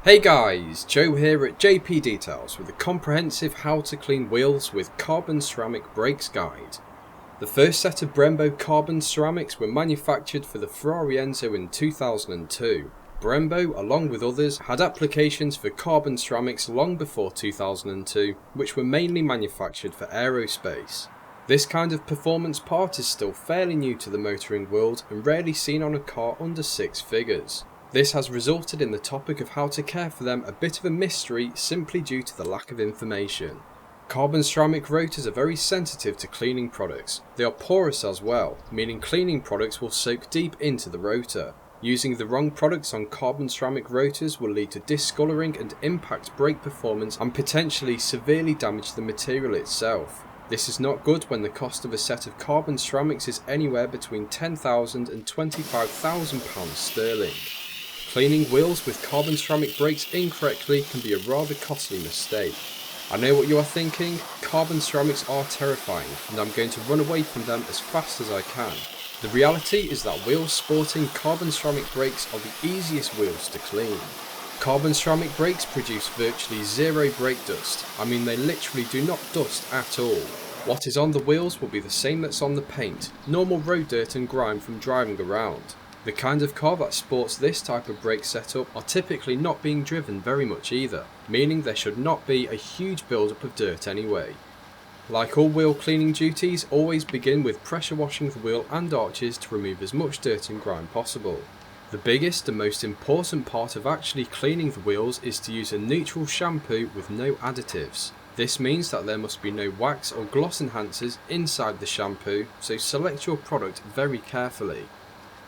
Hey guys, Joe here at JP Details with a comprehensive how to clean wheels with carbon ceramic brakes guide. The first set of Brembo carbon ceramics were manufactured for the Ferrari Enzo in 2002. Brembo, along with others, had applications for carbon ceramics long before 2002, which were mainly manufactured for aerospace. This kind of performance part is still fairly new to the motoring world and rarely seen on a car under six figures. This has resulted in the topic of how to care for them a bit of a mystery simply due to the lack of information. Carbon ceramic rotors are very sensitive to cleaning products. They are porous as well, meaning cleaning products will soak deep into the rotor. Using the wrong products on carbon ceramic rotors will lead to discoloring and impact brake performance and potentially severely damage the material itself. This is not good when the cost of a set of carbon ceramics is anywhere between £10,000 and £25,000 sterling. Cleaning wheels with carbon ceramic brakes incorrectly can be a rather costly mistake. I know what you are thinking, carbon ceramics are terrifying and I'm going to run away from them as fast as I can. The reality is that wheels sporting carbon ceramic brakes are the easiest wheels to clean. Carbon ceramic brakes produce virtually zero brake dust. I mean, they literally do not dust at all. What is on the wheels will be the same that's on the paint, normal road dirt and grime from driving around. The kind of car that sports this type of brake setup are typically not being driven very much either, meaning there should not be a huge build-up of dirt anyway. Like all wheel cleaning duties, always begin with pressure washing the wheel and arches to remove as much dirt and grime possible. The biggest and most important part of actually cleaning the wheels is to use a neutral shampoo with no additives. This means that there must be no wax or gloss enhancers inside the shampoo, so select your product very carefully.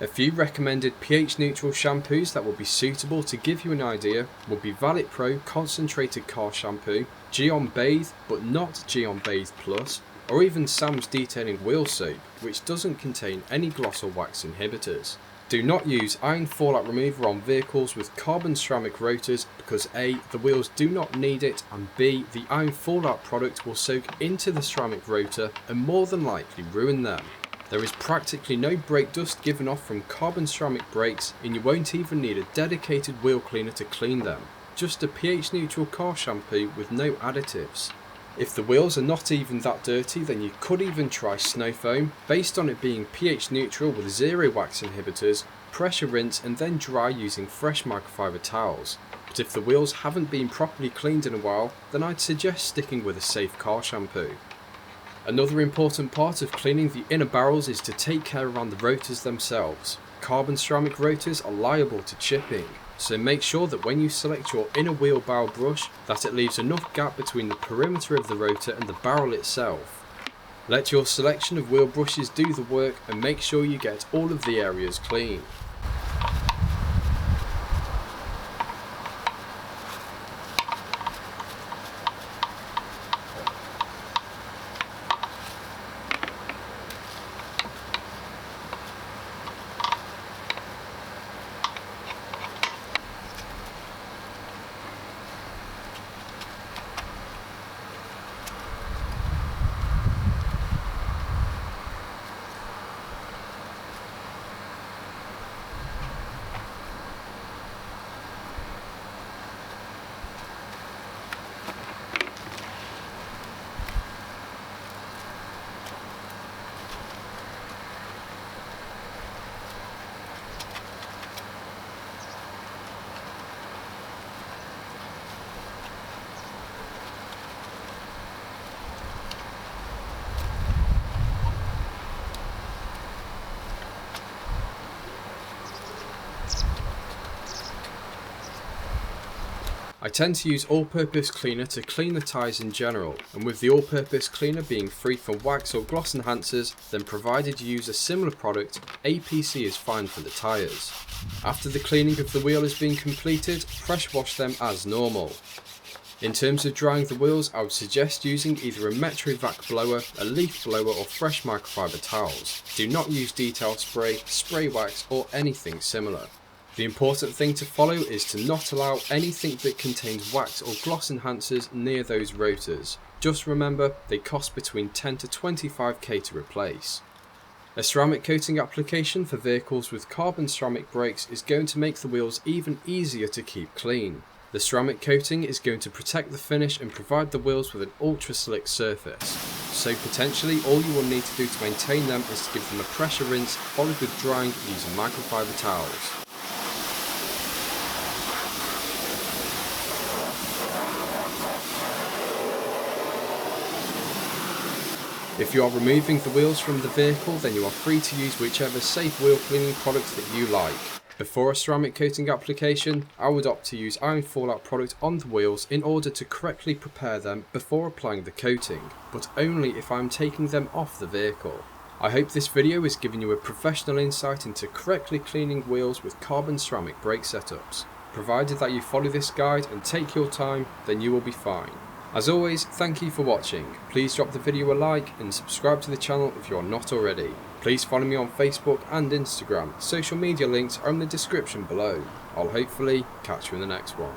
A few recommended pH neutral shampoos that will be suitable to give you an idea will be Valet Pro Concentrated Car Shampoo, Geon Bathe but not Geon Bathe Plus, or even Sam's Detailing Wheel Soap, which doesn't contain any gloss or wax inhibitors. Do not use iron fallout remover on vehicles with carbon ceramic rotors because A, the wheels do not need it, and B, the iron fallout product will soak into the ceramic rotor and more than likely ruin them. There is practically no brake dust given off from carbon ceramic brakes and you won't even need a dedicated wheel cleaner to clean them, just a pH neutral car shampoo with no additives. If the wheels are not even that dirty, then you could even try snow foam, based on it being pH neutral with zero wax inhibitors, pressure rinse and then dry using fresh microfiber towels. But if the wheels haven't been properly cleaned in a while, then I'd suggest sticking with a safe car shampoo. Another important part of cleaning the inner barrels is to take care around the rotors themselves. Carbon ceramic rotors are liable to chipping, so make sure that when you select your inner wheel barrel brush that it leaves enough gap between the perimeter of the rotor and the barrel itself. Let your selection of wheel brushes do the work and make sure you get all of the areas clean. I tend to use all-purpose cleaner to clean the tyres in general, and with the all-purpose cleaner being free from wax or gloss enhancers, then provided you use a similar product, APC is fine for the tyres. After the cleaning of the wheel has been completed, pressure wash them as normal. In terms of drying the wheels, I would suggest using either a Metrovac blower, a leaf blower or fresh microfiber towels. Do not use detail spray, spray wax or anything similar. The important thing to follow is to not allow anything that contains wax or gloss enhancers near those rotors. Just remember, they cost between 10 to 25k to replace. A ceramic coating application for vehicles with carbon ceramic brakes is going to make the wheels even easier to keep clean. The ceramic coating is going to protect the finish and provide the wheels with an ultra slick surface. So potentially all you will need to do to maintain them is to give them a pressure rinse followed with drying using microfiber towels. If you are removing the wheels from the vehicle, then you are free to use whichever safe wheel cleaning product that you like. Before a ceramic coating application, I would opt to use iron fallout product on the wheels in order to correctly prepare them before applying the coating, but only if I am taking them off the vehicle. I hope this video is giving you a professional insight into correctly cleaning wheels with carbon ceramic brake setups. Provided that you follow this guide and take your time, then you will be fine. As always, thank you for watching. Please drop the video a like and subscribe to the channel if you are not already. Please follow me on Facebook and Instagram. Social media links are in the description below. I'll hopefully catch you in the next one.